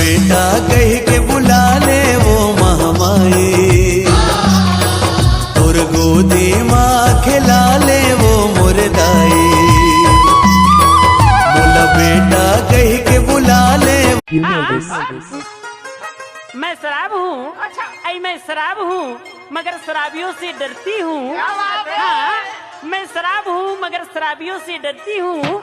बेटा कह के बुला ले वो महामाई, और गोदी माँ खिला ले वो मुर्दाई। बोला बेटा कह के बुला ले। मैं शराब हूँ, अच्छा मैं शराब हूँ मगर शराबियों से डरती हूँ। हाँ, मैं शराब हूँ मगर शराबियों से डरती हूँ,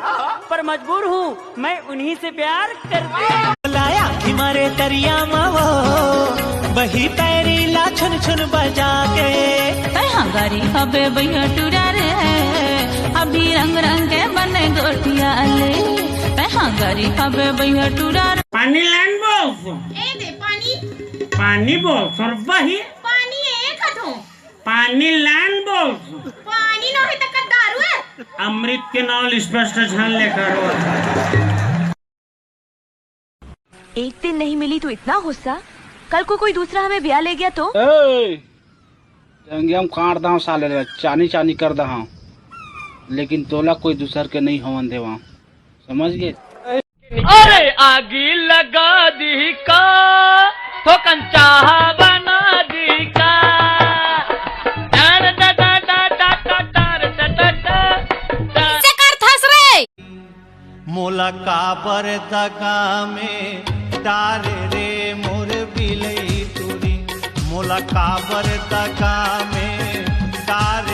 पर मजबूर हूँ मैं उन्हीं से प्यार करती हूँ। लाया मारे दरिया मावो बही पैरी ला छुन छुन बजा के हंगारी हबे भैया टूरा रे अभी रंग रंग के बने गोटिया ले हंगारी हबे भैया टूरा रे। पानी लान बोल ए दे पानी पानी बोल सरबा ही पानी एक हथो पानी लान बोल पानी नहीं तक दारू है। अमृत के नाल स्पष्ट छान लेकर। एक दिन नहीं मिली तो इतना गुस्सा, कल को कोई दूसरा हमें ब्याह ले गया तो हम काट दा साले चानी चानी कर दा, लेकिन तोला कोई दूसर के नहीं हवन देवा, समझ गए। अरे आगी लगा दी का तो कंचा बना दी का। मोला काबर दगा में डारे रे मोर बिलई तुरी, मोला काबर दगा में डारे